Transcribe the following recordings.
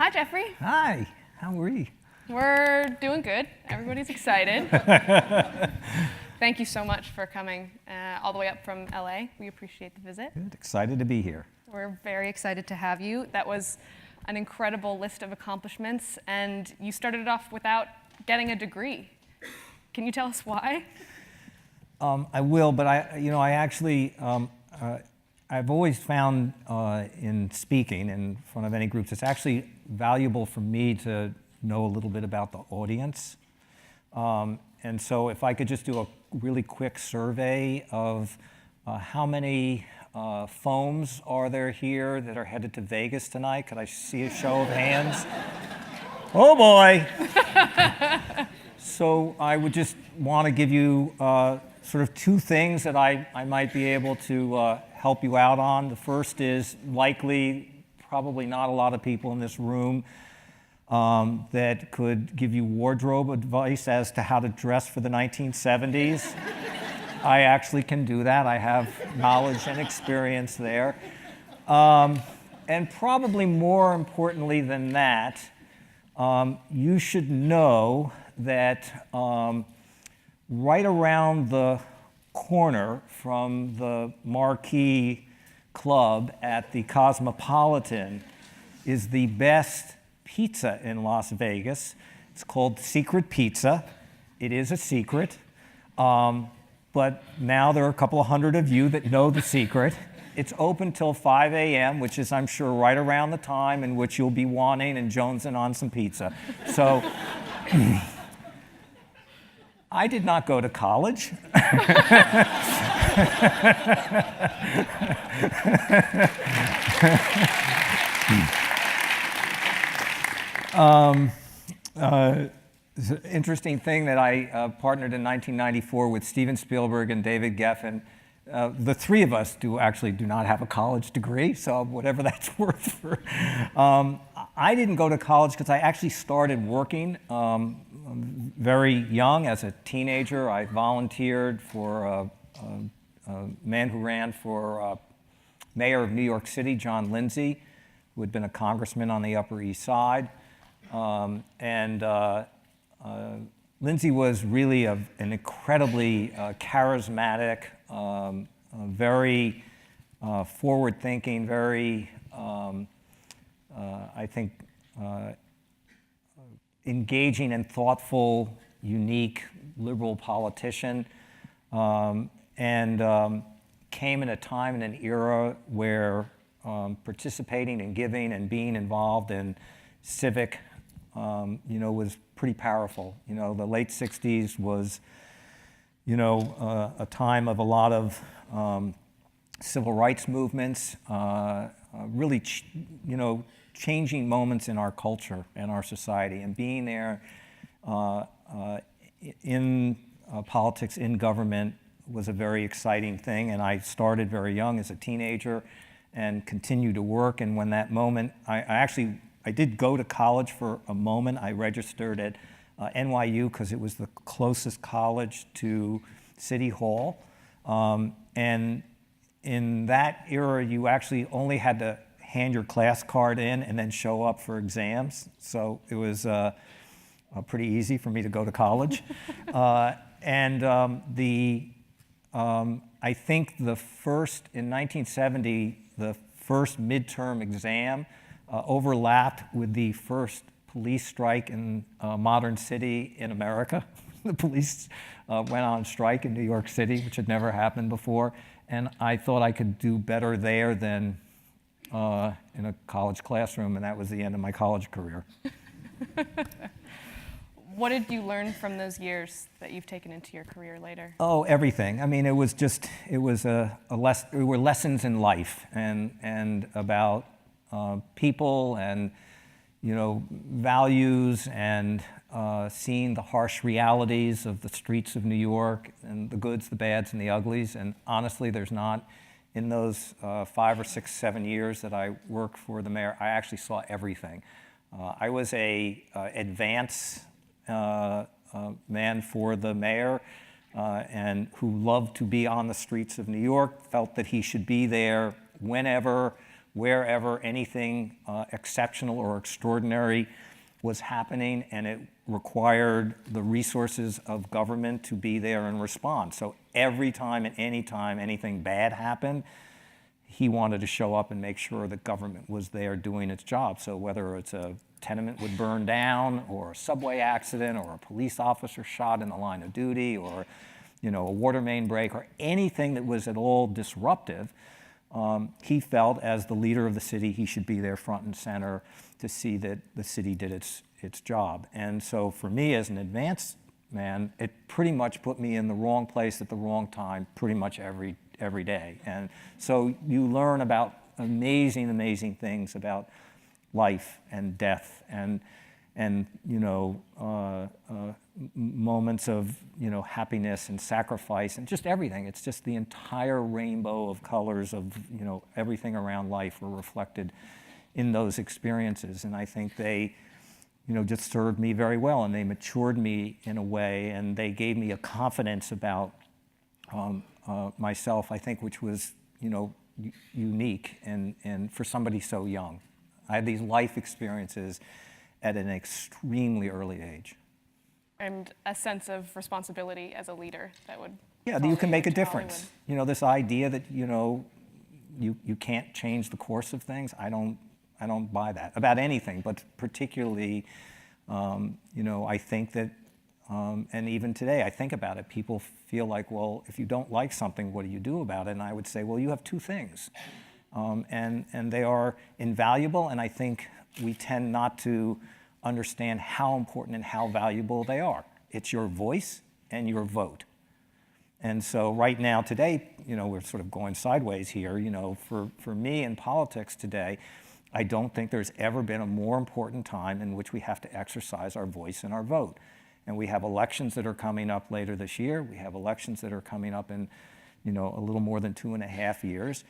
Hi, Jeffrey. Hi, how are you? We're doing good. Everybody's excited. Thank you so much for coming all the way up from LA. We appreciate the visit. Good, excited to be here. We're very excited to have you. That was an incredible list of accomplishments, and you started it off without getting a degree. Can you tell us why? I will, but I actually, I've always found in speaking in front of any groups, it's actually valuable for me to know a little bit about the audience. And so if I could just do a really quick survey of how many foams are there here that are headed to Vegas tonight? Could I see a show of hands? Oh boy! So I would just want to give you sort of two things that I might be able to help you out on. The first is probably not a lot of people in this room that could give you wardrobe advice as to how to dress for the 1970s. I actually can do that. I have knowledge and experience there. And probably more importantly than that, you should know that right around the corner from the Marquee Club at the Cosmopolitan is the best pizza in Las Vegas. It's called Secret Pizza. It is a secret, but now there are a couple of hundred of you that know the secret. It's open till 5 a.m., which is, I'm sure, right around the time in which you'll be wanting and jonesing on some pizza. So I did not go to college. It's an interesting thing that I partnered in 1994 with Steven Spielberg and David Geffen. The three of us do not have a college degree, so whatever that's worth for. I didn't go to college because I actually started working very young. As a teenager, I volunteered for a man who ran for mayor of New York City, John Lindsay, who had been a congressman on the Upper East Side. Lindsay was really an incredibly charismatic, very forward-thinking, very, I think, engaging and thoughtful, unique, liberal politician, and came in a time in an era where participating and giving and being involved in civic, was pretty powerful. The late 60s was, a time of a lot of civil rights movements, really, changing moments in our culture and our society. And being there in politics, in government, was a very exciting thing. And I started very young as a teenager and continued to work. And when that moment, I did go to college for a moment. I registered at NYU because it was the closest college to City Hall. And in that era, you actually only had to hand your class card in and then show up for exams. So it was pretty easy for me to go to college. I think in 1970, the first midterm exam overlapped with the first police strike in a modern city in America. The police went on strike in New York City, which had never happened before. And I thought I could do better there than in a college classroom, and that was the end of my college career. What did you learn from those years that you've taken into your career later? Oh, everything. I mean, it were lessons in life and about people and, values and seeing the harsh realities of the streets of New York and the goods, the bads, and the uglies. And honestly, there's not, in those 5 or 6, 7 years that I worked for the mayor, I actually saw everything. I was a advance man for the mayor and who loved to be on the streets of New York, felt that he should be there whenever, wherever anything exceptional or extraordinary was happening, and it required the resources of government to be there and respond. So every time and any time anything bad happened, he wanted to show up and make sure that government was there doing its job. So whether it's a tenement would burn down, or a subway accident, or a police officer shot in the line of duty, or a water main break, or anything that was at all disruptive, he felt as the leader of the city, he should be there front and center to see that the city did its job. And so for me as an advanced man, it pretty much put me in the wrong place at the wrong time pretty much every day. And so you learn about amazing, amazing things about life and death and moments of happiness and sacrifice and just everything. It's just the entire rainbow of colors of everything around life were reflected in those experiences. And I think they just served me very well, and they matured me in a way, and they gave me a confidence about myself, I think, which was unique and for somebody so young. I had these life experiences at an extremely early age. And a sense of responsibility as a leader that would. Yeah, that you can make a difference. Hollywood. This idea that you can't change the course of things. I don't buy that about anything, but particularly, I think that, and even today I think about it. People feel like, well, if you don't like something, what do you do about it? And I would say, well, you have two things, and they are invaluable. And I think we tend not to understand how important and how valuable they are. It's your voice and your vote. And so right now, today, we're sort of going sideways here. For me in politics today, I don't think there's ever been a more important time in which we have to exercise our voice and our vote. And we have elections that are coming up later this year. We have elections that are coming up in, a little more than 2.5 years.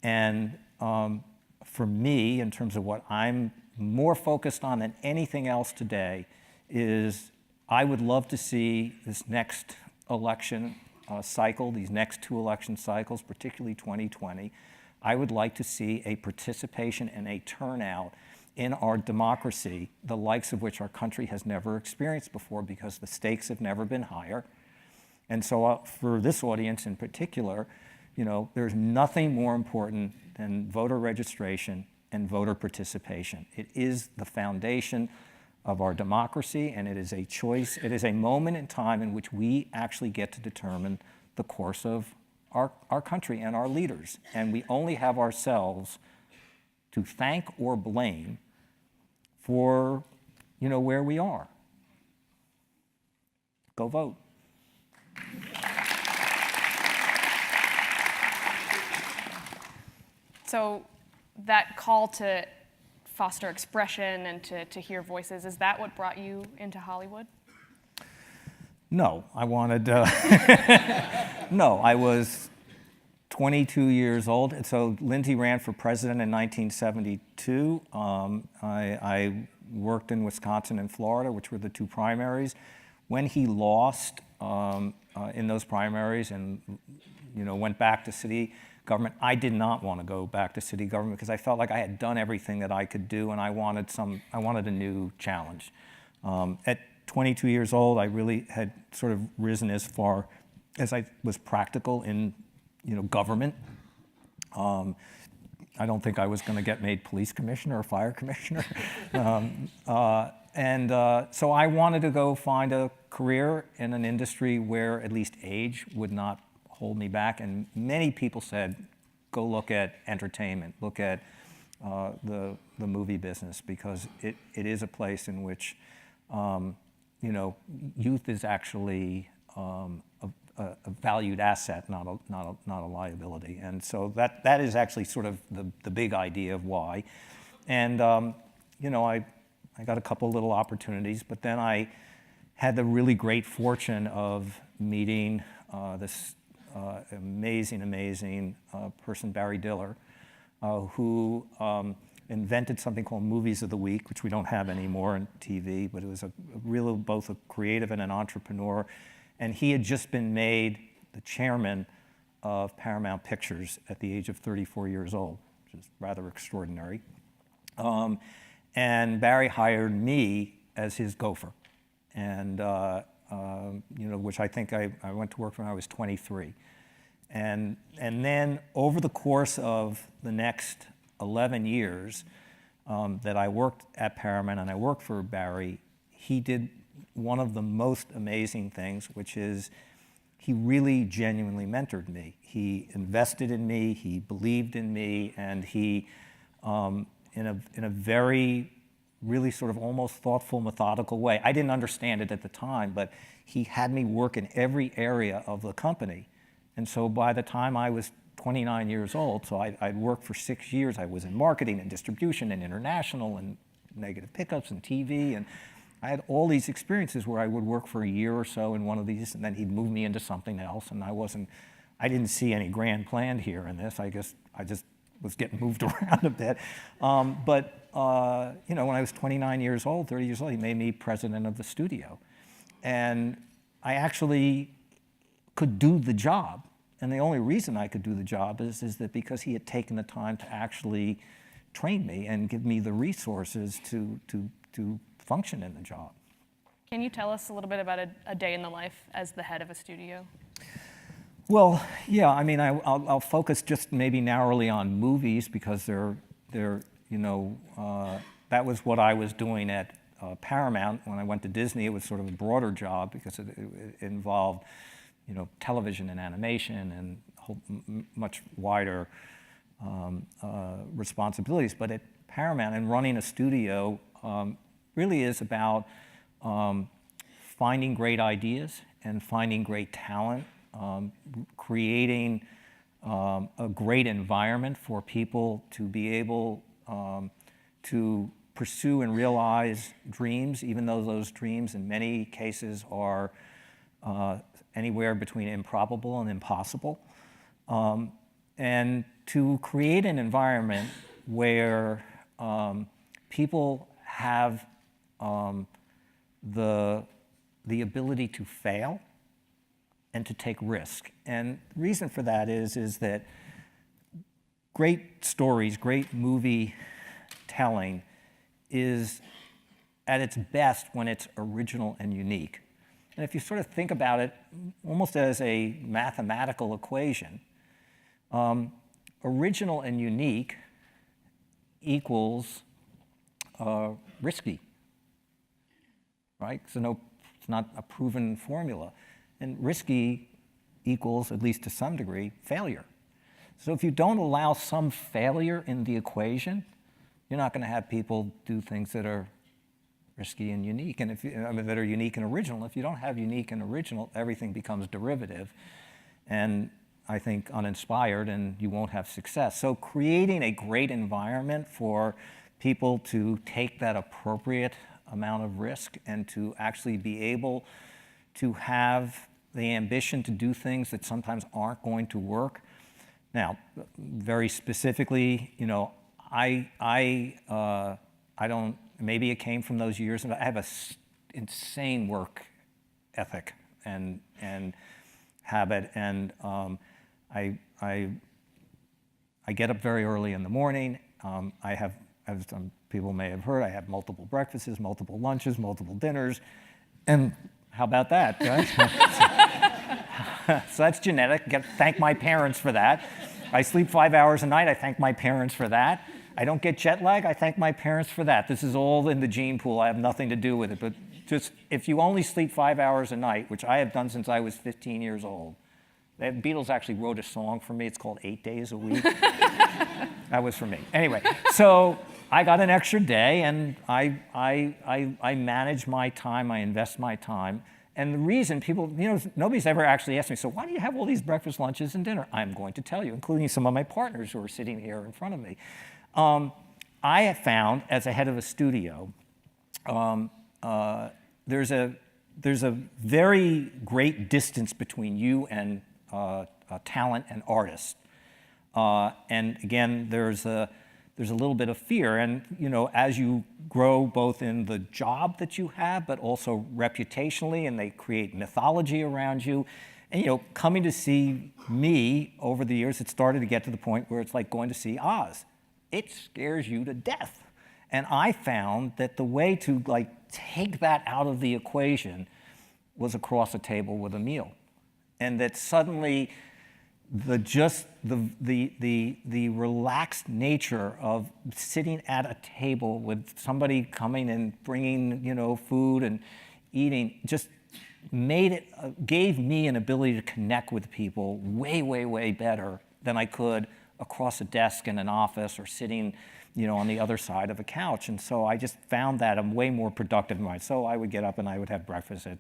And for me, in terms of what I'm more focused on than anything else today, is I would love to see this next election cycle, these next 2 election cycles, particularly 2020, I would like to see a participation and a turnout in our democracy, the likes of which our country has never experienced before, because the stakes have never been higher. And so for this audience in particular, there's nothing more important than voter registration and voter participation. It is the foundation of our democracy, and it is a choice. It is a moment in time in which we actually get to determine the course of our country and our leaders. And we only have ourselves to thank or blame for, where we are. Go vote. So that call to foster expression and to hear voices, is that what brought you into Hollywood? No, I wanted, no, I was 22 years old. And so Lindsay ran for president in 1972. I worked in Wisconsin and Florida, which were the 2 primaries. When he lost in those primaries and went back to city government, I did not want to go back to city government because I felt like I had done everything that I could do, and I wanted a new challenge. At 22 years old, I really had sort of risen as far as I was practical in government. I don't think I was going to get made police commissioner or fire commissioner. So I wanted to go find a career in an industry where at least age would not hold me back. And many people said, go look at entertainment, look at the movie business, because it is a place in which youth is actually a valued asset, not a liability. And so that is actually sort of the big idea of why. And I got a couple little opportunities, but then I had the really great fortune of meeting this amazing person, Barry Diller, who invented something called Movies of the Week, which we don't have anymore on TV, but it was really both a creative and an entrepreneur. And he had just been made the chairman of Paramount Pictures at the age of 34 years old. which is rather extraordinary. And Barry hired me as his gopher, and which I think I went to work when I was 23. And then over the course of the next 11 years that I worked at Paramount and I worked for Barry, he did one of the most amazing things, which is he really genuinely mentored me. He invested in me, he believed in me, and he, in a very, really sort of almost thoughtful, methodical way. I didn't understand it at the time, but he had me work in every area of the company. And so by the time I was 29 years old, so I'd worked for 6 years. I was in marketing and distribution and international and negative pickups and TV, and I had all these experiences where I would work for a year or so in one of these, and then he'd move me into something else, and I didn't see any grand plan here in this. I guess I just was getting moved around a bit. But when I was 29 years old, 30 years old, he made me president of the studio. And I actually could do the job. And the only reason I could do the job is that because he had taken the time to actually train me and give me the resources to function in the job. Can you tell us a little bit about a day in the life as the head of a studio? Well, yeah, I mean, I'll focus just maybe narrowly on movies because that was what I was doing at Paramount. When I went to Disney, it was sort of a broader job because it involved, television and animation and much wider responsibilities. But at Paramount and running a studio really is about finding great ideas and finding great talent, creating a great environment for people to be able to pursue and realize dreams, even though those dreams in many cases are anywhere between improbable and impossible, and to create an environment where people have the ability to fail and to take risk. And the reason for that is that great stories, great movie telling is at its best when it's original and unique. And if you sort of think about it almost as a mathematical equation, original and unique equals risky, right? So it's not a proven formula. And risky equals, at least to some degree, failure. So if you don't allow some failure in the equation, you're not going to have people do things that are risky and unique, and that are unique and original. If you don't have unique and original, everything becomes derivative, and I think uninspired, and you won't have success. So creating a great environment for people to take that appropriate amount of risk and to actually be able to have the ambition to do things that sometimes aren't going to work. Now, very specifically, I don't. Maybe it came from those years, and I have an insane work ethic and habit, and I get up very early in the morning. I have, as some people may have heard, I have multiple breakfasts, multiple lunches, multiple dinners, and how about that, right? So that's genetic. Thank my parents for that. I sleep 5 hours a night. I thank my parents for that. I don't get jet lag. I thank my parents for that. This is all in the gene pool. I have nothing to do with it. But just if you only sleep 5 hours a night, which I have done since I was 15 years old, the Beatles actually wrote a song for me. It's called 8 Days a Week. That was for me. Anyway, so I got an extra day, and I manage my time. I invest my time. And the reason people, nobody's ever actually asked me, so why do you have all these breakfast, lunches, and dinner? I'm going to tell you, including some of my partners who are sitting here in front of me. I have found, as a head of a studio, there's a very great distance between you and talent and artists. And again, there's a little bit of fear. And as you grow both in the job that you have, but also reputationally, and they create mythology around you. And coming to see me over the years, it started to get to the point where it's like going to see Oz. it scares you to death. And I found that the way to take that out of the equation was across a table with a meal. And that suddenly the relaxed nature of sitting at a table with somebody coming and bringing, food and eating just gave me an ability to connect with people way, way, way better than I could across a desk in an office or sitting, on the other side of a couch. And so I just found that I'm way more productive in life. So I would get up and I would have breakfast at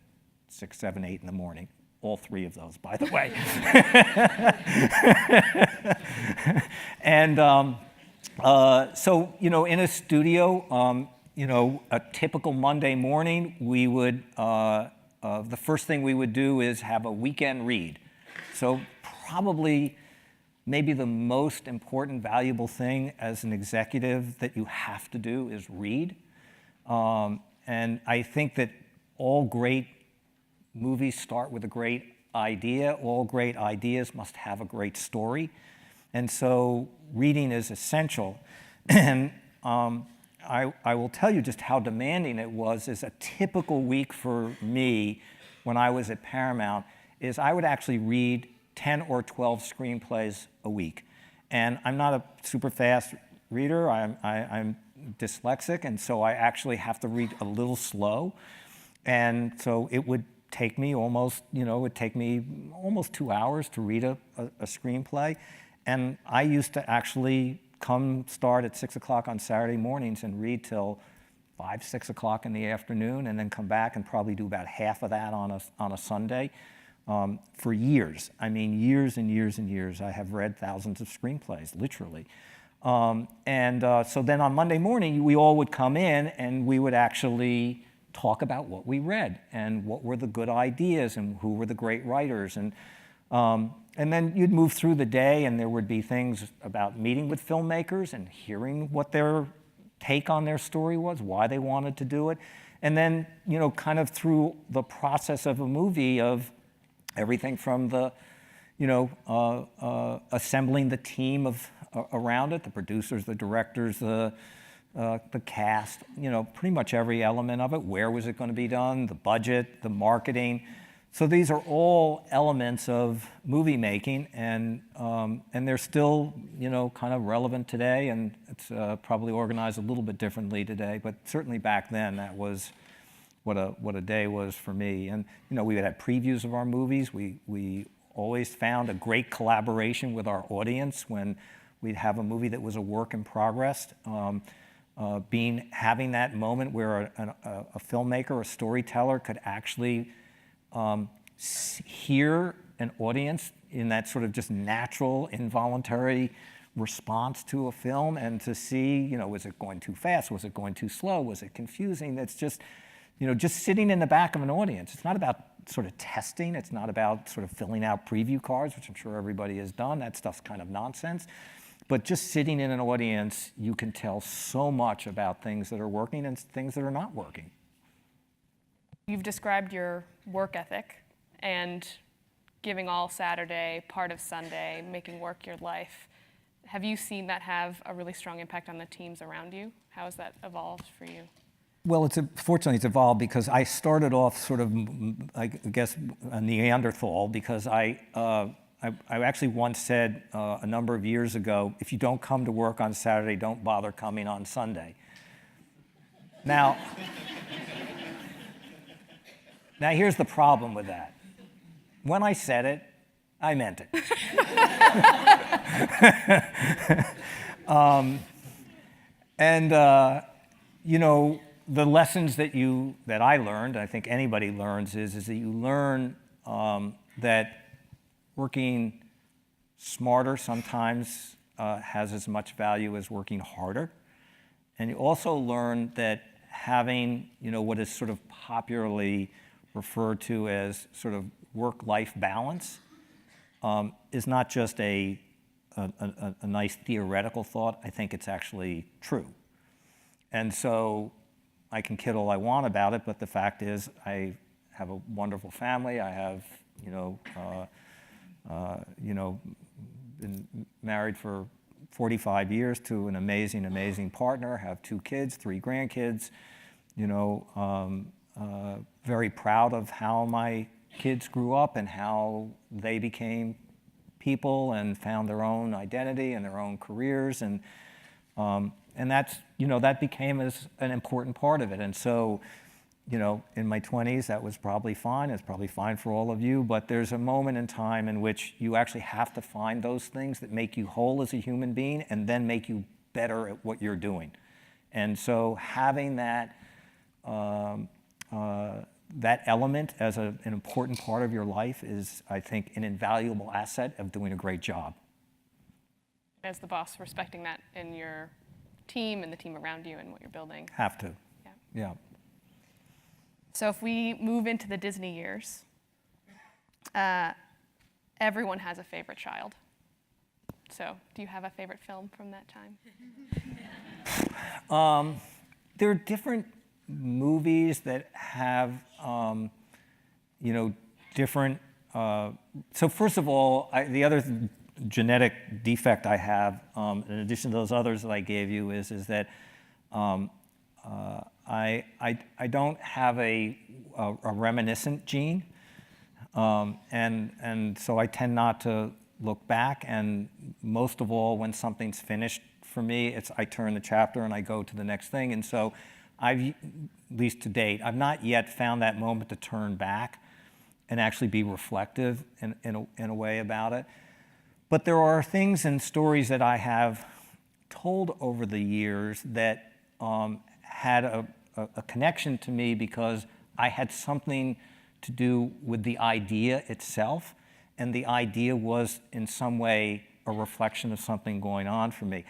6, 7, 8 in the morning. All 3 of those, by the way. And so, in a studio, a typical Monday morning, we would, the first thing we would do is have a weekend read. So probably maybe the most important, valuable thing as an executive that you have to do is read. And I think that all great movies start with a great idea. All great ideas must have a great story. And so reading is essential. And I will tell you just how demanding it was. Is a typical week for me when I was at Paramount is I would actually read 10 or 12 screenplays a week. And I'm not a super fast reader. I'm dyslexic, and so I actually have to read a little slow. And so it would take me almost 2 hours to read a screenplay. And I used to actually start at 6 o'clock on Saturday mornings and read till 5, 6 o'clock in the afternoon, and then come back and probably do about half of that on a Sunday. For years, years and years and years, I have read thousands of screenplays, literally. So then on Monday morning, we all would come in and we would actually talk about what we read and what were the good ideas and who were the great writers. And then you'd move through the day and there would be things about meeting with filmmakers and hearing what their take on their story was, why they wanted to do it. And then, kind of through the process of a movie of everything from the, assembling the team around it, the producers, the directors, the cast, pretty much every element of it. Where was it going to be done? The budget, the marketing. So these are all elements of movie making, and they're still, kind of relevant today, and it's probably organized a little bit differently today, but certainly back then that was what a day was for me. And we would have previews of our movies. We always found a great collaboration with our audience when we'd have a movie that was a work in progress. Having that moment where a filmmaker, a storyteller could actually hear an audience in that sort of just natural, involuntary response to a film, and to see, was it going too fast? Was it going too slow? Was it confusing? That's just, just sitting in the back of an audience. It's not about sort of testing. It's not about sort of filling out preview cards, which I'm sure everybody has done. That stuff's kind of nonsense. But just sitting in an audience, you can tell so much about things that are working and things that are not working. You've described your work ethic and giving all Saturday, part of Sunday, making work your life. Have you seen that have a really strong impact on the teams around you? How has that evolved for you? Well, fortunately, it's evolved because I started off sort of, I guess, a Neanderthal, because I actually once said a number of years ago, if you don't come to work on Saturday, don't bother coming on Sunday. Now here's the problem with that. When I said it, I meant it. The lessons that I learned, I think anybody learns, is that you learn that working smarter sometimes has as much value as working harder. And you also learn that having, what is sort of popularly referred to as sort of work-life balance is not just a nice theoretical thought. I think it's actually true. And so I can kid all I want about it, but the fact is I have a wonderful family. I have, been married for 45 years to an amazing, amazing partner, have 2 kids, 3 grandkids, you know, very proud of how my kids grew up and how they became people and found their own identity and their own careers. And that's, you know, that became an important part of it. And so, you know, in my 20s, that was probably fine. It's probably fine for all of you, but there's a moment in time in which you actually have to find those things that make you whole as a human being and then make you better at what you're doing. And so having that, that element as an important part of your life is, I think, an invaluable asset of doing a great job. As the boss, respecting that in your team and the team around you and what you're building. Have to. Yeah. So if we move into the Disney years, everyone has a favorite child. So do you have a favorite film from that time? There are different movies that have, you know, different. So first of all, the other genetic defect I have, in addition to those others that I gave you, is that I don't have a reminiscent gene, and so I tend not to look back. And most of all, when something's finished for me, I turn the chapter and I go to the next thing. And so at least to date, I've not yet found that moment to turn back and actually be reflective in a way about it. But there are things and stories that I have told over the years that had a connection to me because I had something to do with the idea itself, and the idea was in some way a reflection of something going on for me.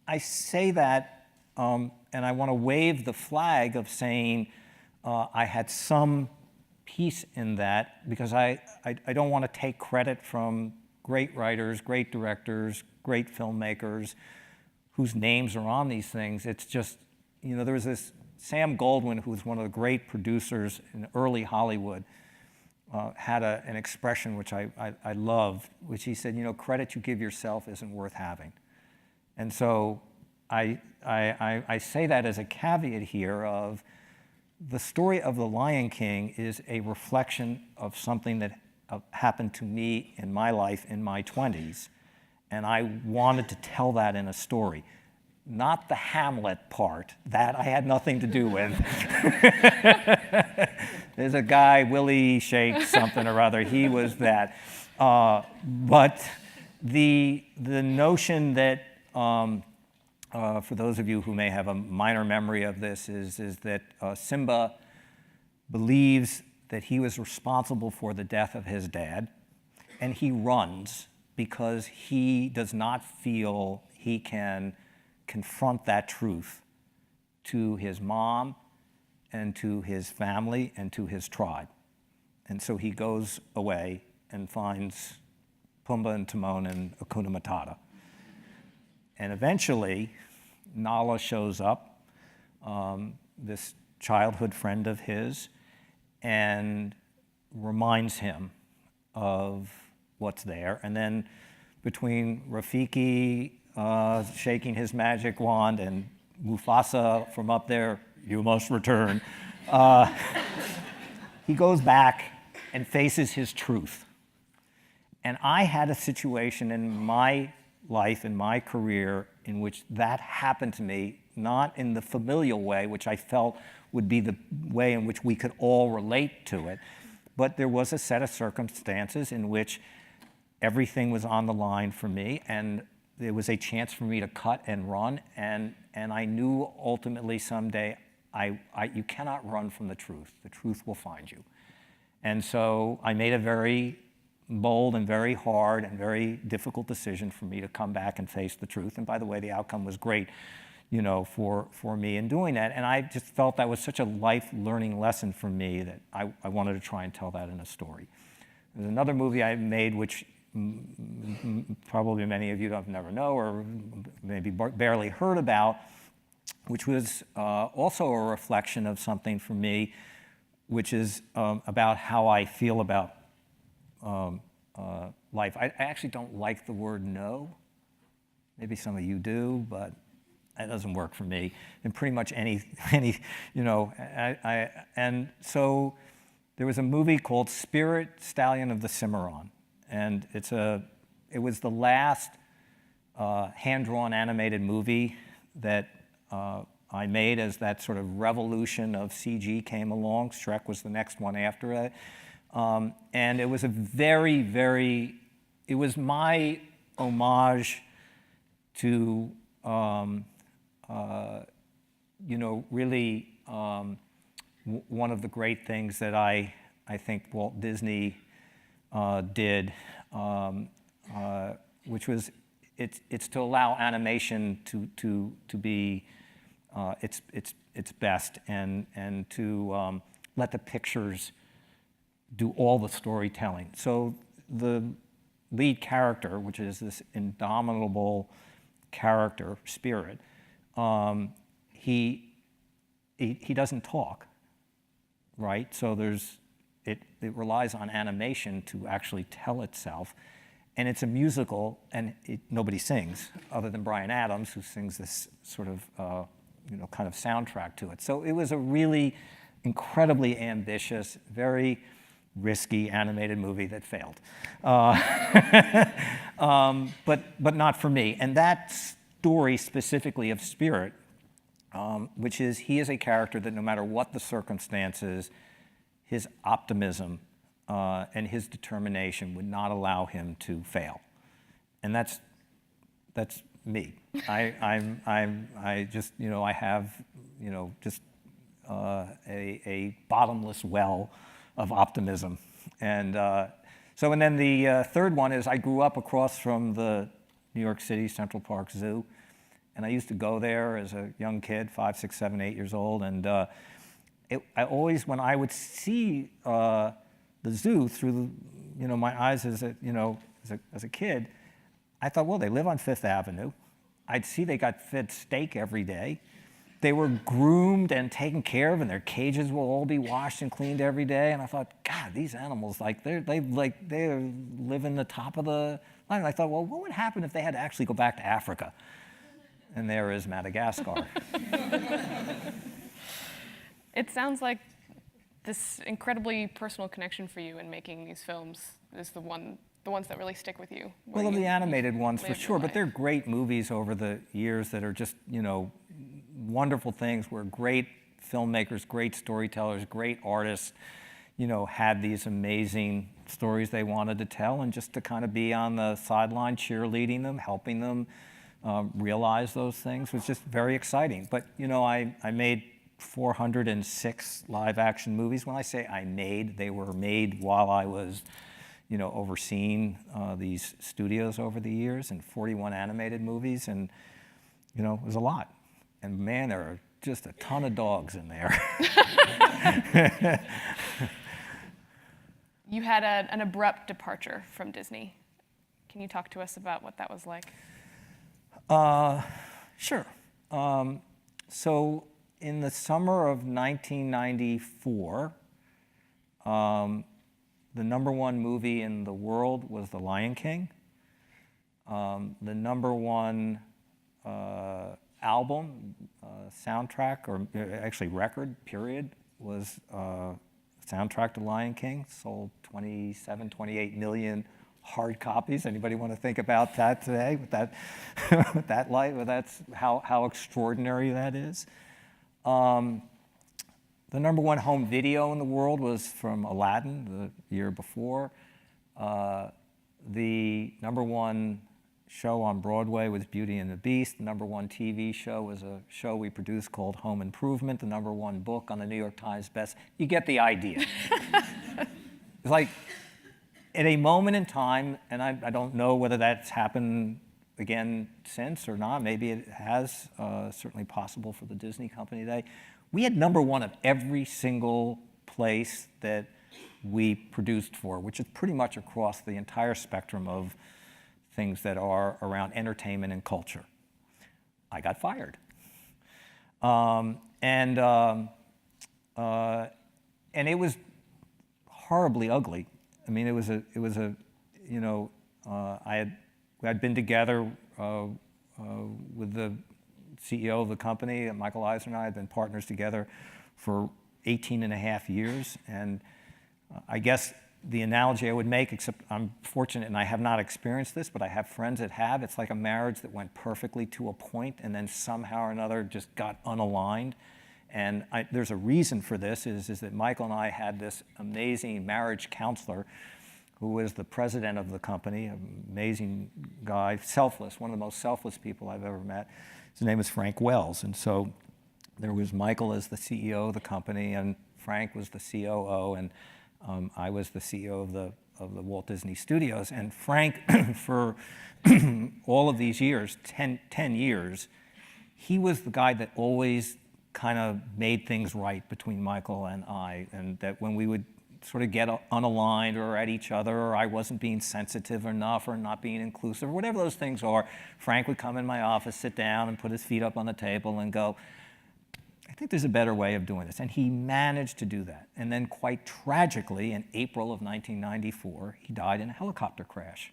I say that, and I want to wave the flag of saying I had some piece in that, because I don't want to take credit from great writers, great directors, great filmmakers whose names are on these things. It's just, you know, there was this Sam Goldwyn, who was one of the great producers in early Hollywood, had an expression which I loved, which he said, you know, credit you give yourself isn't worth having. And so I say that as a caveat here of the story of The Lion King is a reflection of something that happened to me in my life in my 20s, and I wanted to tell that in a story. Not the Hamlet part, that I had nothing to do with. There's a guy, Willie Shake something or other, he was that. But the notion that, for those of you who may have a minor memory of this, is that Simba believes that he was responsible for the death of his dad, and he runs because he does not feel he can confront that truth to his mom and to his family and to his tribe. And so he goes away and finds Pumbaa and Timon and Hakuna Matata. And eventually, Nala shows up, this childhood friend of his, and reminds him of what's there. And then between Rafiki shaking his magic wand and Mufasa from up there, you must return, he goes back and faces his truth. And I had a situation in my life, in my career, in which that happened to me, not in the familial way, which I felt would be the way in which we could all relate to it, but there was a set of circumstances in which everything was on the line for me, and there was a chance for me to cut and run, and I knew ultimately someday you cannot run from the truth. The truth will find you. And so I made a very bold and very hard and very difficult decision for me to come back and face the truth. And by the way, the outcome was great, you know, for me in doing that. And I just felt that was such a life learning lesson for me that I wanted to try and tell that in a story. There's another movie I made, which probably many of you don't never know or maybe barely heard about, which was also a reflection of something for me, which is about how I feel about life. I actually don't like the word no. Maybe some of you do, but it doesn't work for me. And pretty much any and so there was a movie called Spirit, Stallion of the Cimarron, and it was the last hand-drawn animated movie that I made as that sort of revolution of CG came along. Shrek was the next one after it. And it was a very, it was my homage to, really one of the great things that I think Walt Disney did, which was it's to allow animation to be its best and to let the pictures do all the storytelling. So the lead character, which is this indomitable character, Spirit, he doesn't talk, right? So it relies on animation to actually tell itself. And it's a musical, and nobody sings other than Bryan Adams, who sings this sort of, kind of soundtrack to it. So it was a really incredibly ambitious, very risky animated movie that failed, but not for me. And that story specifically of Spirit, which is he is a character that no matter what the circumstances, his optimism and his determination would not allow him to fail, and that's me. I just I have just a bottomless well of optimism, and and then the third one is I grew up across from the New York City Central Park Zoo, and I used to go there as a young kid, 5, 6, 7, 8 years old, and I always, when I would see the zoo through my eyes as a kid, I thought, well, they live on Fifth Avenue. I'd see they got fed steak every day. They were groomed and taken care of, and their cages will all be washed and cleaned every day. And I thought, God, these animals, they live in the top of the line. And I thought, well, what would happen if they had to actually go back to Africa? And there is Madagascar. It sounds like this incredibly personal connection for you in making these films is the ones that really stick with you. Well, of the animated ones for sure, but they're great movies over the years that are just, wonderful things where great filmmakers, great storytellers, great artists, had these amazing stories they wanted to tell, and just to kind of be on the sideline cheerleading them, helping them realize those things was just very exciting. But, I made 406 live action movies. When I say I made, they were made while I was overseeing these studios over the years, and 41 animated movies, and it was a lot. And man, there are just a ton of dogs in there. You had an abrupt departure from Disney. Can you talk to us about what that was like? Sure. So in the summer of 1994, the #1 movie in the world was The Lion King. The #1 album, soundtrack, or actually record, period, was soundtrack to Lion King. Sold 27, 28 million hard copies. Anybody want to think about that today? With that, with that light, that's how extraordinary that is. The #1 home video in the world was from Aladdin the year before. The #1 show on Broadway was Beauty and the Beast. The #1 TV show was a show we produced called Home Improvement. The #1 book on the New York Times best. You get the idea. It's like, at a moment in time, and I don't know whether that's happened again since or not. Maybe it has, certainly possible for the Disney company today. We had #1 of every single place that we produced for, which is pretty much across the entire spectrum of things that are around entertainment and culture. I got fired. And it was horribly ugly. I mean, we had been together with the CEO of the company, Michael Eisner, and I have been partners together for 18 and a half years. And I guess the analogy I would make, except I'm fortunate and I have not experienced this, but I have friends that have, it's like a marriage that went perfectly to a point and then somehow or another just got unaligned. And there's a reason for this, is that Michael and I had this amazing marriage counselor who was the president of the company, an amazing guy, selfless, one of the most selfless people I've ever met. His name is Frank Wells. And so there was Michael as the CEO of the company, and Frank was the COO, and I was the CEO of the Walt Disney Studios. And Frank, for all of these years, 10 years, he was the guy that always kind of made things right between Michael and I, and that when we would sort of get unaligned or at each other, or I wasn't being sensitive enough or not being inclusive, or whatever those things are, Frank would come in my office, sit down, and put his feet up on the table and go, I think there's a better way of doing this. And he managed to do that. And then quite tragically, in April of 1994, he died in a helicopter crash.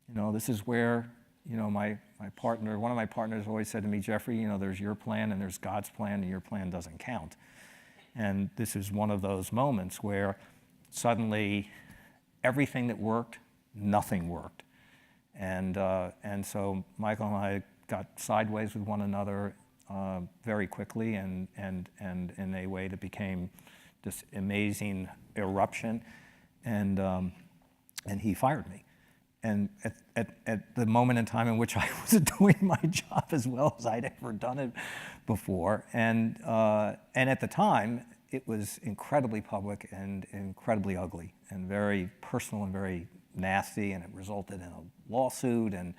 You know, this is where, you know, my partner, one of my partners always said to me, Jeffrey, you know, there's your plan and there's God's plan, and your plan doesn't count. And this is one of those moments where suddenly everything that worked, nothing worked. And so Michael and I got sideways with one another very quickly, and in a way that became this amazing eruption. And he fired me. And at the moment in time in which I wasn't doing my job as well as I'd ever done it before. And at the time, it was incredibly public and incredibly ugly and very personal and very nasty, and it resulted in a lawsuit and,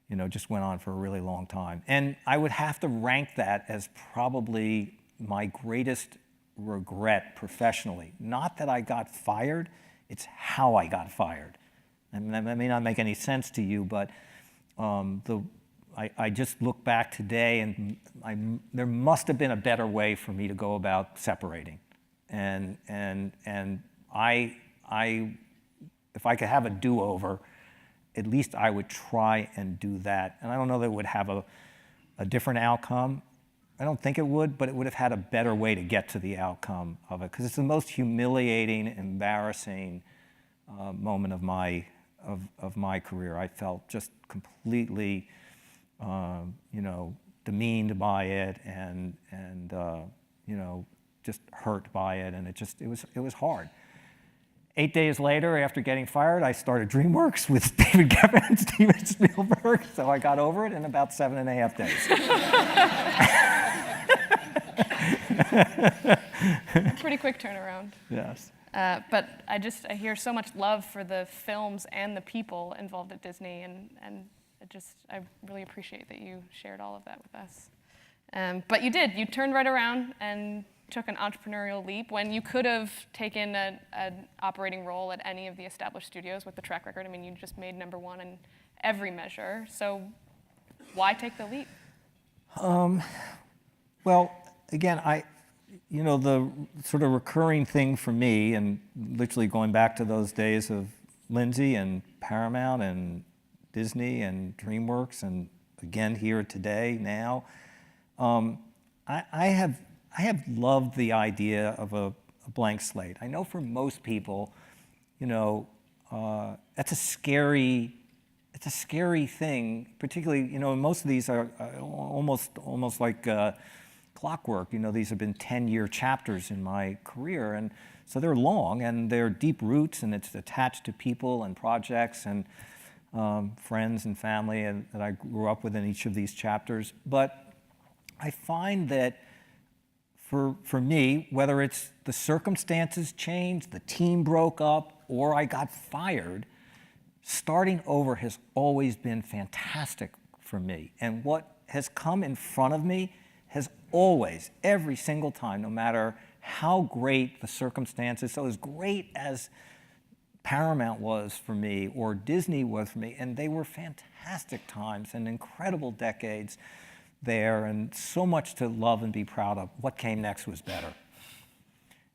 you know, just went on for a really long time. And I would have to rank that as probably my greatest regret professionally. Not that I got fired, it's how I got fired. And that may not make any sense to you, but I just look back today, and there must have been a better way for me to go about separating. And I if I could have a do-over, at least I would try and do that. And I don't know that it would have a different outcome. I don't think it would, but it would have had a better way to get to the outcome of it, because it's the most humiliating, embarrassing moment of my career. I felt just completely, you know, demeaned by it, and you know, just hurt by it, and it was hard. 8 days later, after getting fired, I started Dreamworks with David Geffen and Steven Spielberg, so I got over it in about 7.5 days. Pretty quick turnaround. Yes. But I hear so much love for the films and the people involved at Disney, and I really appreciate that you shared all of that with us. But you turned right around and took an entrepreneurial leap when you could have taken an operating role at any of the established studios with the track record. I mean, you just made #1 in every measure. So why take the leap? Well, again, you know, the sort of recurring thing for me, and literally going back to those days of Lindsay and Paramount and Disney and Dreamworks, and again here today now, I have loved the idea of a blank slate. I know for most people, you know, that's a scary thing. Particularly, you know, most of these are almost like clockwork. You know, these have been 10-year chapters in my career, and so they're long and they're deep roots, and it's attached to people and projects and friends and family that I grew up with in each of these chapters. But I find that for me, whether it's the circumstances changed, the team broke up, or I got fired, starting over has always been fantastic for me. And what has come in front of me has always, every single time, no matter how great the circumstances, so as great as Paramount was for me or Disney was for me, and they were fantastic times and incredible decades there, and so much to love and be proud of. What came next was better.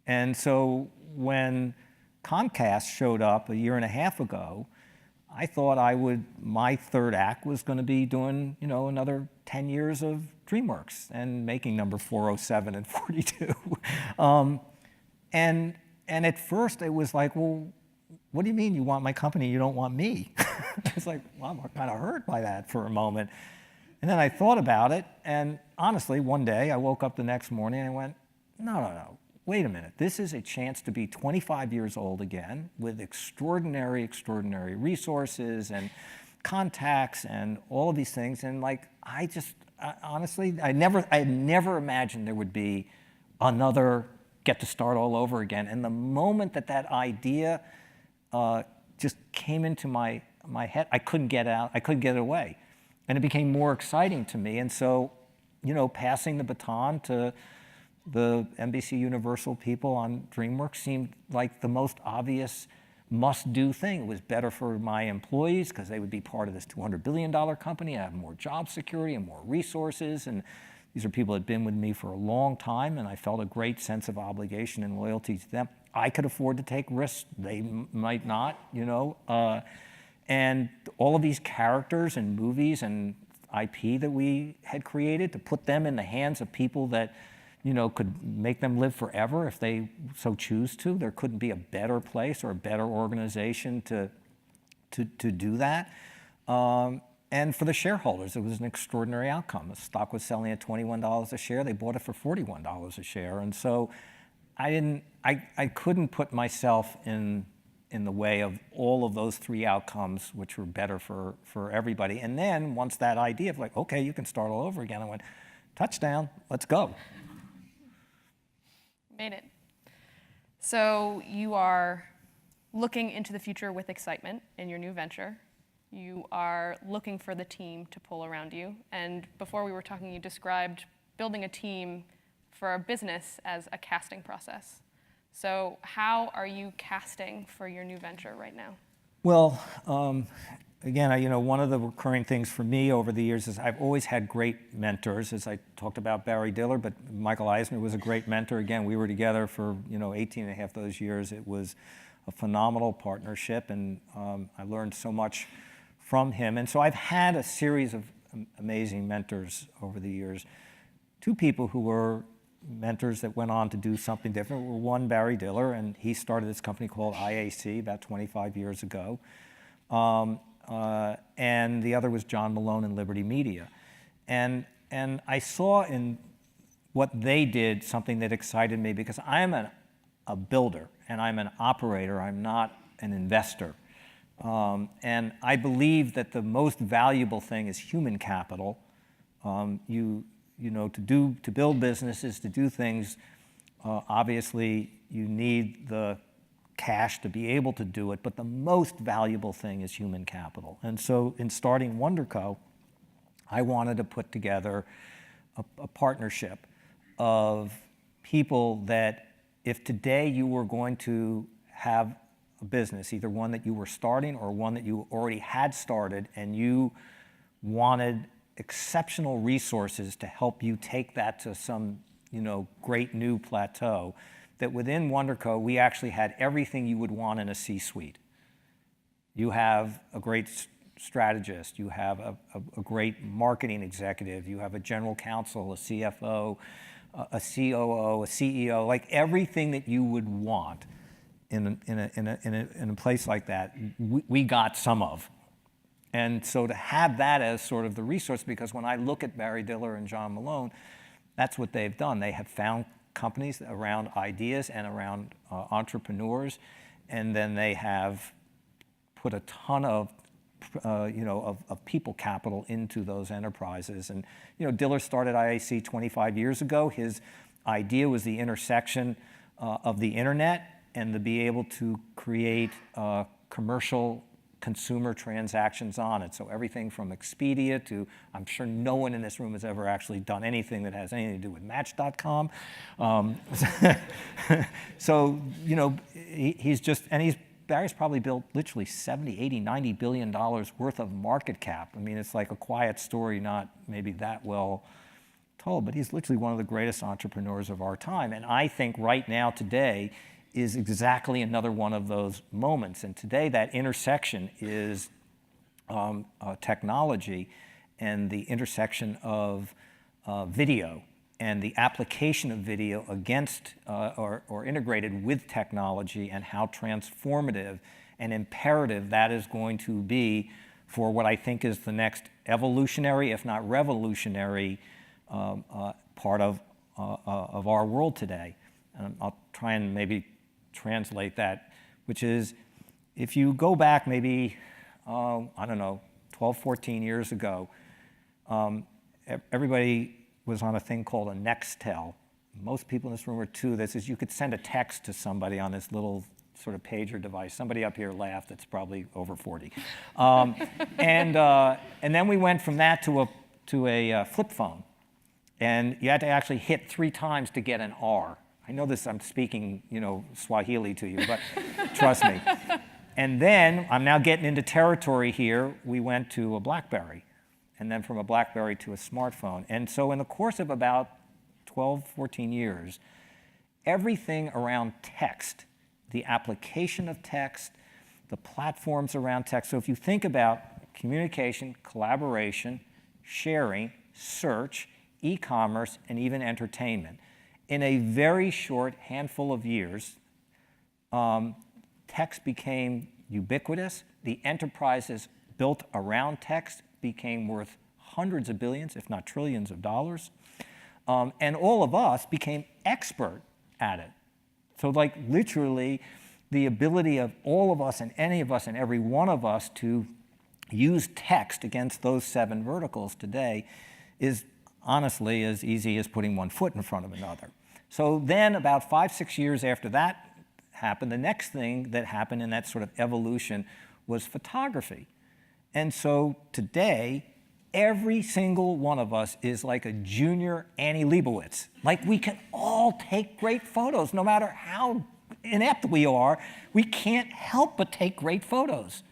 And so when Comcast showed up a year and a half ago, I thought my third act was going to be doing, another 10 years of Dreamworks and making number 407 and 42. And at first it was like, well, what do you mean you want my company, you don't want me? It's like, well, I'm kind of hurt by that for a moment. And then I thought about it, and honestly, one day I woke up the next morning and I went, no, wait a minute. This is a chance to be 25 years old again with extraordinary resources and contacts and all of these things. And like, honestly, I never imagined there would be another get to start all over again. And the moment that idea just came into my head, I couldn't get it away. And it became more exciting to me. And so, passing the baton to the NBC Universal people on Dreamworks seemed like the most obvious must-do thing. It was better for my employees because they would be part of this $200 billion company. I have more job security and more resources. And these are people that had been with me for a long time, and I felt a great sense of obligation and loyalty to them. I could afford to take risks. They might not, and all of these characters and movies and IP that we had created, to put them in the hands of people that, could make them live forever if they so choose to. There couldn't be a better place or a better organization to do that. And for the shareholders, it was an extraordinary outcome. The stock was selling at $21 a share. They bought it for $41 a share. And so I couldn't put myself in the way of all of those three outcomes, which were better for everybody. And then once that idea of like, okay, you can start all over again, I went, touchdown, let's go. Made it. So you are looking into the future with excitement in your new venture. You are looking for the team to pull around you. And before we were talking, you described building a team for a business as a casting process. So how are you casting for your new venture right now? Well, again, one of the recurring things for me over the years is I've always had great mentors, as I talked about Barry Diller, but Michael Eisner was a great mentor. Again, we were together for 18 and a half those years. It was a phenomenal partnership, and I learned so much from him. And so I've had a series of amazing mentors over the years. Two people who were mentors that went on to do something different were one, Barry Diller, and he started this company called IAC about 25 years ago. And the other was John Malone and Liberty Media. And I saw in what they did something that excited me, because I'm a builder and I'm an operator, I'm not an investor. And I believe that the most valuable thing is human capital. To build businesses, to do things, obviously you need the cash to be able to do it, but the most valuable thing is human capital. And so in starting WonderCo, I wanted to put together a partnership of people that if today you were going to have a business, either one that you were starting or one that you already had started, and you wanted exceptional resources to help you take that to some, great new plateau, that within WonderCo, we actually had everything you would want in a C-suite. You have a great strategist, you have a great marketing executive, you have a general counsel, a CFO, a COO, a CEO, like everything that you would want in a place like that, we got some of. And so to have that as sort of the resource, because when I look at Barry Diller and John Malone, that's what they've done. They have found companies around ideas and around entrepreneurs, and then they have put a ton of people capital into those enterprises. And Diller started IAC 25 years ago. His idea was the intersection of the internet and to be able to create commercial consumer transactions on it. So everything from Expedia to, I'm sure no one in this room has ever actually done anything that has anything to do with Match.com. So, Barry's probably built literally 70, 80, 90 billion dollars worth of market cap. I mean, it's like a quiet story, not maybe that well told, but he's literally one of the greatest entrepreneurs of our time. And I think right now, today, is exactly another one of those moments. And today, that intersection is technology and the intersection of video and the application of video against or integrated with technology, and how transformative and imperative that is going to be for what I think is the next evolutionary, if not revolutionary, part of our world today. And I'll try and maybe translate that, which is, if you go back maybe, I don't know, 12, 14 years ago, everybody was on a thing called a Nextel. Most people in this room are too. This is, you could send a text to somebody on this little sort of pager device. Somebody up here laughed, that's probably over 40. And then we went from that to a flip phone. And you had to actually hit 3 times to get an R. I know this, I'm speaking, Swahili to you, but trust me. And then, I'm now getting into territory here, we went to a BlackBerry, and then from a BlackBerry to a smartphone. And so in the course of about 12, 14 years, everything around text, the application of text, the platforms around text. So if you think about communication, collaboration, sharing, search, e-commerce, and even entertainment, in a very short handful of years, text became ubiquitous. The enterprises built around text became worth hundreds of billions, if not trillions of dollars. And all of us became expert at it. So like literally the ability of all of us and any of us and every one of us to use text against those 7 verticals today is honestly as easy as putting one foot in front of another. So then about 5, 6 years after that happened, the next thing that happened in that sort of evolution was photography. And so today, every single one of us is like a junior Annie Leibovitz. Like, we can all take great photos, no matter how inept we are. We can't help but take great photos.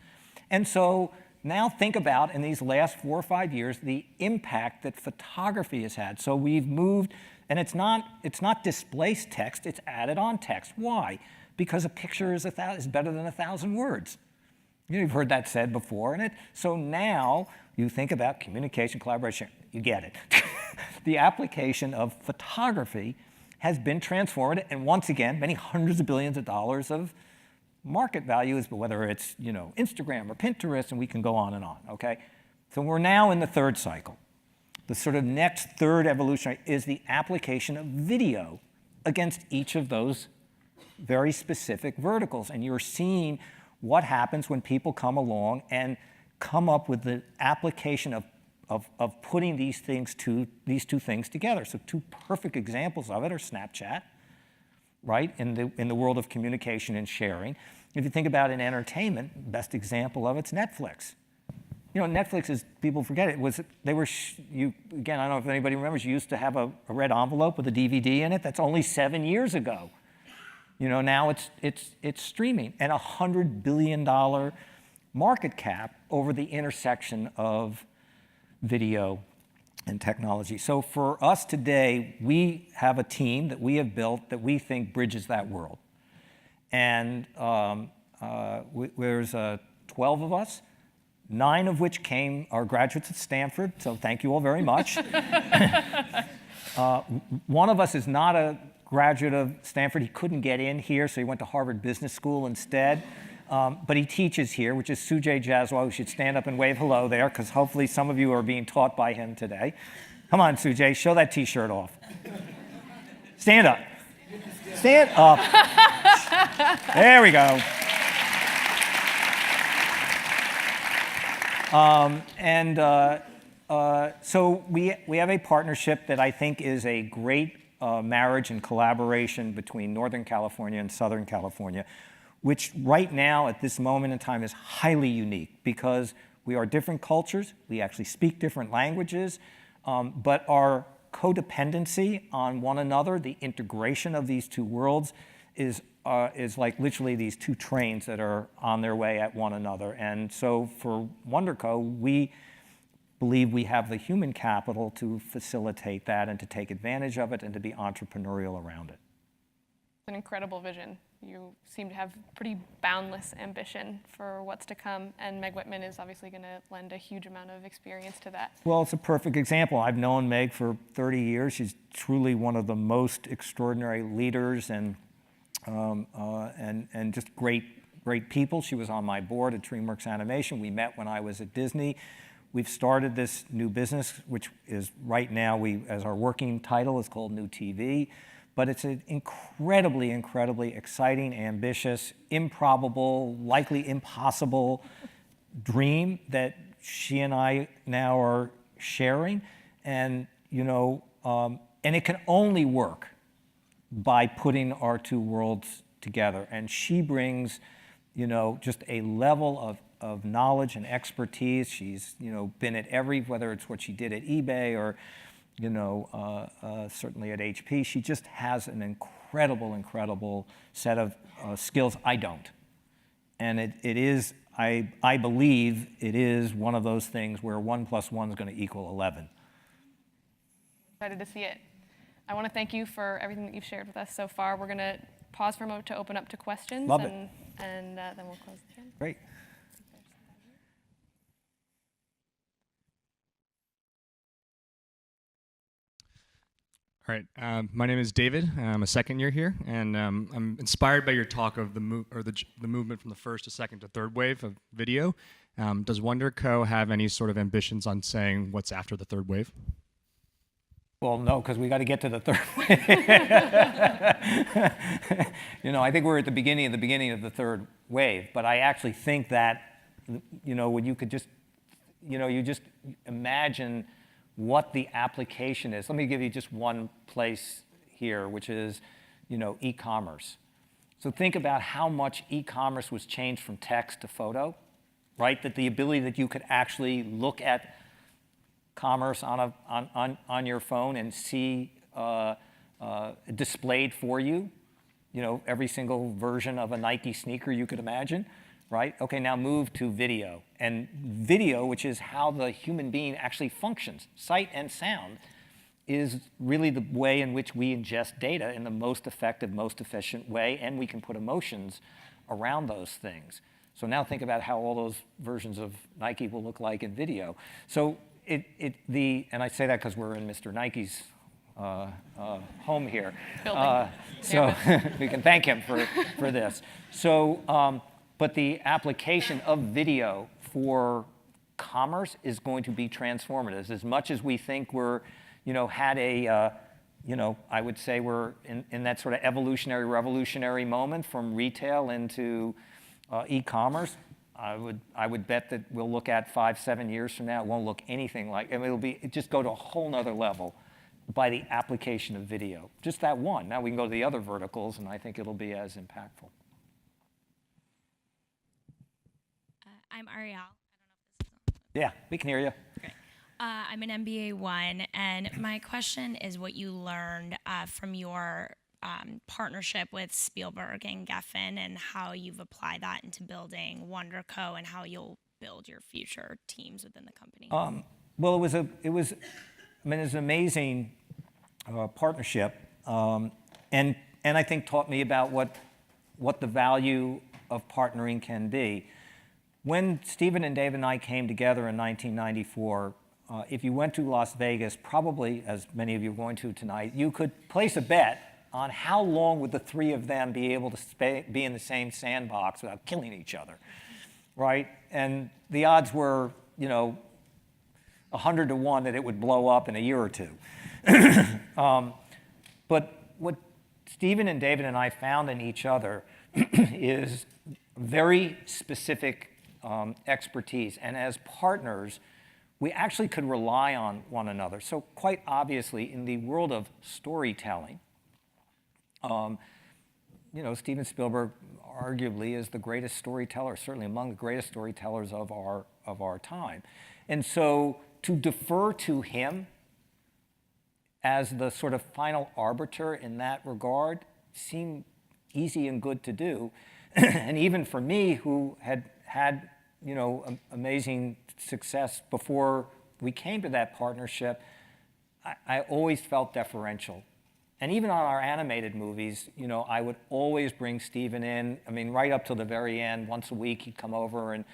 And so now think about, in these last 4 or 5 years, the impact that photography has had. So we've moved, and it's not displaced text, it's added on text. Why? Because a picture is better than 1,000 words. You've heard that said before. So now you think about communication, collaboration, you get it. The application of photography has been transformed, and once again, many hundreds of billions of dollars of market value, whether it's Instagram or Pinterest, and we can go on and on, okay? So we're now in the 3rd cycle. The sort of next 3rd evolutionary is the application of video against each of those very specific verticals. And you're seeing what happens when people come along and come up with the application of putting these 2 things together. So 2 perfect examples of it are Snapchat, right, in the world of communication and sharing. If you think about in entertainment, best example of it's Netflix. Netflix is, people forget it, again, I don't know if anybody remembers, you used to have a red envelope with a DVD in it. That's only 7 years ago. Now it's streaming, and $100 billion market cap over the intersection of video and technology. So for us today, we have a team that we have built that we think bridges that world. And there's 12 of us, 9 of which are graduates of Stanford, so thank you all very much. One of us is not a graduate of Stanford. He couldn't get in here, so he went to Harvard Business School instead. But he teaches here, which is Sujay Jaswal, who should stand up and wave hello there, because hopefully some of you are being taught by him today. Come on, Sujay, show that T-shirt off. Stand up. Stand up. There we go. So we have a partnership that I think is a great marriage and collaboration between Northern California and Southern California, which right now at this moment in time is highly unique because we are different cultures, we actually speak different languages, but our codependency on one another, the integration of these 2 worlds is like literally these 2 trains that are on their way at one another. And so for WonderCo, we believe we have the human capital to facilitate that and to take advantage of it and to be entrepreneurial around it. An incredible vision. You seem to have pretty boundless ambition for what's to come, and Meg Whitman is obviously going to lend a huge amount of experience to that. Well, it's a perfect example. I've known Meg for 30 years. She's truly one of the most extraordinary leaders and just great people. She was on my board at Dreamworks Animation. We met when I was at Disney. We've started this new business, which is right now, as our working title is called New TV. But it's an incredibly, incredibly exciting, ambitious, improbable, likely impossible dream that she and I now are sharing. And, and it can only work by putting our two worlds together. And she brings, just a level of knowledge and expertise. She's, been at whether it's what she did at eBay or, certainly at HP. She just has an incredible set of skills I don't. And it is, I believe it is one of those things where 1 + 1 is going to equal 11. Excited to see it. I want to thank you for everything that you've shared with us so far. We're going to pause for a moment to open up to questions. Love it. And then we'll close the camera. Great. All right, my name is David. I'm a second year here, and I'm inspired by your talk of the movement from the first to second to third wave of video. Does WonderCo have any sort of ambitions on saying what's after the third wave? Well, no, because we got to get to the third wave. I think we're at the beginning of the third wave, but I actually think that, when you could just, you just imagine what the application is. Let me give you just one place here, which is, e-commerce. So think about how much e-commerce was changed from text to photo, right? That the ability that you could actually look at commerce on your phone and see displayed for you, every single version of a Nike sneaker you could imagine. Right? Okay, now move to video. And video, which is how the human being actually functions, sight and sound, is really the way in which we ingest data in the most effective, most efficient way, and we can put emotions around those things. So now think about how all those versions of Nike will look like in video. So and I say that because we're in Mr. Nike's home here. So we can thank him for this. So. But the application of video for commerce is going to be transformative. As much as we think we're, had a, I would say we're in that sort of evolutionary, revolutionary moment from retail into e-commerce. I would bet that we'll look at 5-7 years from now, it won't look anything like, it'll just go to a whole nother level by the application of video. Just that one. Now we can go to the other verticals, and I think it'll be as impactful. I'm Ariel. I don't know if this is on. Yeah, we can hear you. Great. I'm an MBA 1, and my question is what you learned from your partnership with Spielberg and Geffen, and how you've applied that into building WonderCo, and how you'll build your future teams within the company. Well, it was an amazing partnership, and I think taught me about what the value of partnering can be. When Stephen and David and I came together in 1994, if you went to Las Vegas, probably, as many of you are going to tonight, you could place a bet on how long would the three of them be able to be in the same sandbox without killing each other, right? And the odds were, 100 to 1 that it would blow up in a year or two. But what Stephen and David and I found in each other is very specific expertise. And as partners, we actually could rely on one another. So quite obviously, in the world of storytelling, Steven Spielberg arguably is the greatest storyteller, certainly among the greatest storytellers of our time. And so to defer to him as the sort of final arbiter in that regard seemed easy and good to do. And even for me, who had amazing success before we came to that partnership, I always felt deferential And even on our animated movies, you know, I would always bring Steven in. I mean, right up to the very end, once a week, he'd come over and,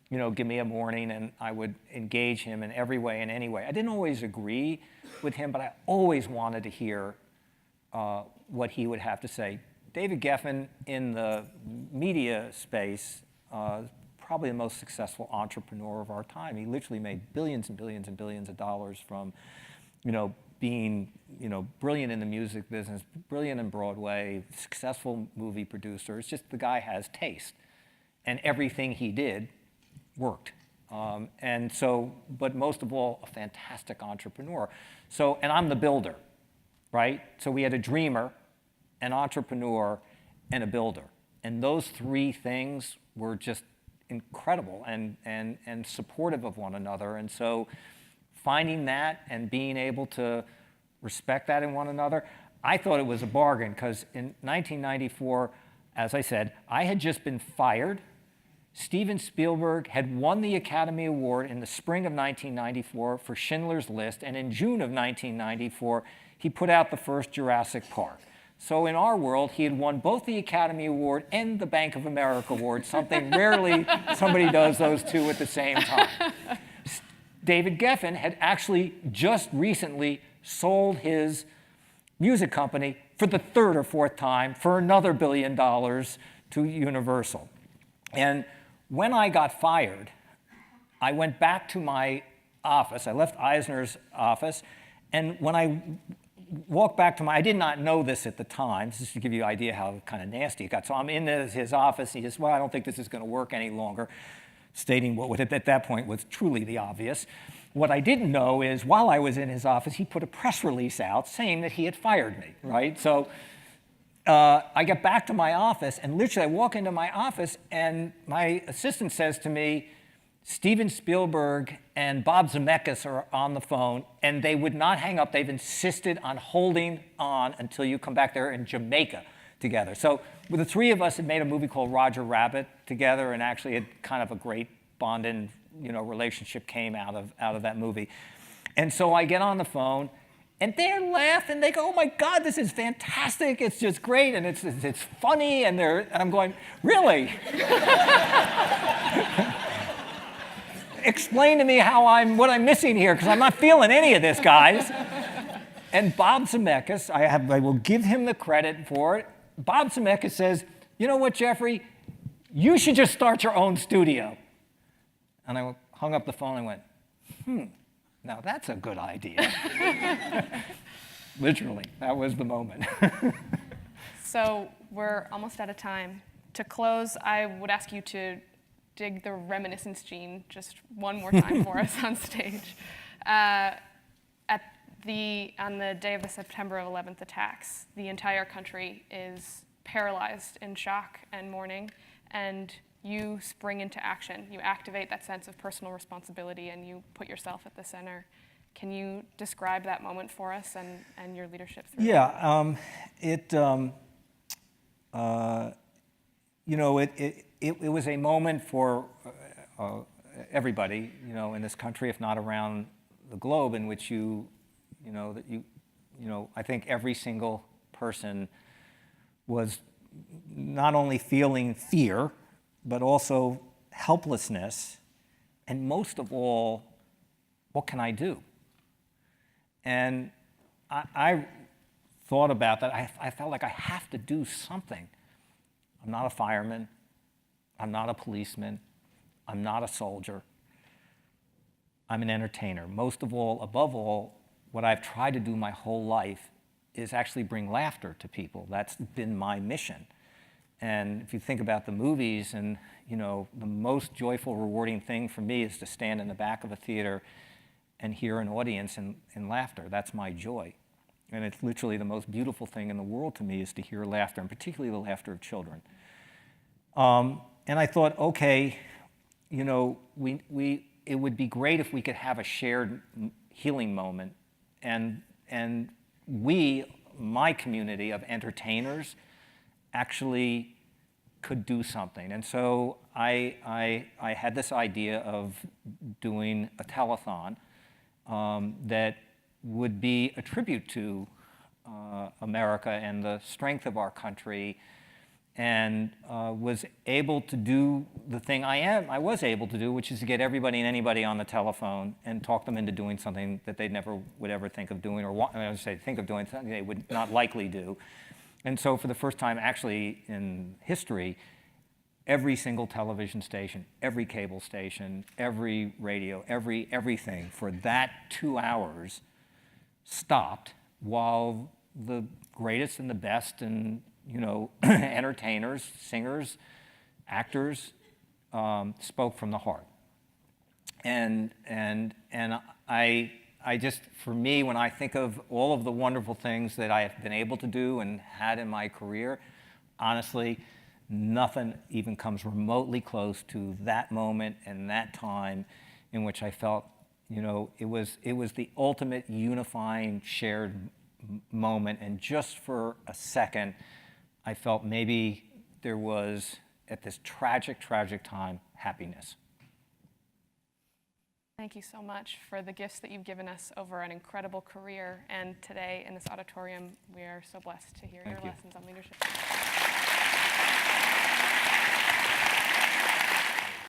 you know, give me a morning, and I would engage him in every way and any way. I didn't always agree with him, but I always wanted to hear what he would have to say. David Geffen, in the media space, probably the most successful entrepreneur of our time. He literally made billions and billions and billions of dollars from, you know, being, you know, brilliant in the music business, brilliant in Broadway, successful movie producer. It's just the guy has taste, and everything he did worked. And so, but most of all, a fantastic entrepreneur. So, and I'm the builder, right? So we had a dreamer, an entrepreneur, and a builder. And those three things were just incredible and supportive of one another. And so finding that and being able to respect that in one another, I thought it was a bargain, because in 1994, as I said, I had just been fired. Steven Spielberg had won the Academy Award in the spring of 1994 for Schindler's List, and in June of 1994, he put out the first Jurassic Park. So in our world, he had won both the Academy Award and the Bank of America Award, something rarely somebody does those two at the same time. David Geffen had actually just recently sold his music company for the third or fourth time for another $1 billion to Universal. And when I got fired, I went back to my office. I left Eisner's office, and when I walked back to I did not know this at the time, just to give you an idea how kind of nasty it got. So I'm in his office, and he says, well, I don't think this is going to work any longer, stating what at that point was truly the obvious. What I didn't know is, while I was in his office, he put a press release out saying that he had fired me, right? So I get back to my office, and literally I walk into my office, and my assistant says to me, Steven Spielberg and Bob Zemeckis are on the phone, and they would not hang up. They've insisted on holding on until you come back. There in Jamaica together. So the three of us had made a movie called Roger Rabbit together, and actually had kind of a great bonding, you know, relationship came out of that movie. And so I get on the phone, and they're laughing. They go, "Oh my God, this is fantastic! It's just great, and it's funny." And I'm going, "Really?" Explain to me what I'm missing here, because I'm not feeling any of this, guys. And Bob Zemeckis, I will give him the credit for it. Bob Zemeckis says, "You know what, Jeffrey? You should just start your own studio." And I hung up the phone and went, now that's a good idea. Literally, that was the moment. So we're almost out of time. To close, I would ask you to dig the reminiscence gene just one more time for us on stage. On the day of the September 11th attacks, the entire country is paralyzed in shock and mourning, and you spring into action. You activate that sense of personal responsibility, and you put yourself at the center. Can you describe that moment for us and your leadership through Yeah, it was a moment for everybody, you know, in this country, if not around the globe, in which I think every single person was not only feeling fear, but also helplessness, and most of all, what can I do? And I thought about that. I felt like I have to do something. I'm not a fireman. I'm not a policeman. I'm not a soldier. I'm an entertainer. Most of all, above all, what I've tried to do my whole life is actually bring laughter to people. That's been my mission. And if you think about the movies, and the most joyful, rewarding thing for me is to stand in the back of a theater and hear an audience in laughter. That's my joy. And it's literally the most beautiful thing in the world to me, is to hear laughter, and particularly the laughter of children. And I thought, okay, it would be great if we could have a shared healing moment. And we, my community of entertainers, actually could do something. And so I had this idea of doing a telethon that would be a tribute to America and the strength of our country, and was able to do the thing I was able to do, which is to get everybody and anybody on the telephone and talk them into doing something that they never would ever think of doing, or I would say think of doing something they would not likely do. And so for the first time actually in history, every single television station, every cable station, every radio, everything for that 2 hours stopped while the greatest and the best and entertainers, singers, actors spoke from the heart. And I just, for me, when I think of all of the wonderful things that I have been able to do and had in my career, honestly, nothing even comes remotely close to that moment and that time in which I felt, it was the ultimate unifying shared moment. And just for a second, I felt maybe there was, at this tragic, tragic time, happiness. Thank you so much for the gifts that you've given us over an incredible career. And today in this auditorium, we are so blessed to hear your lessons on leadership.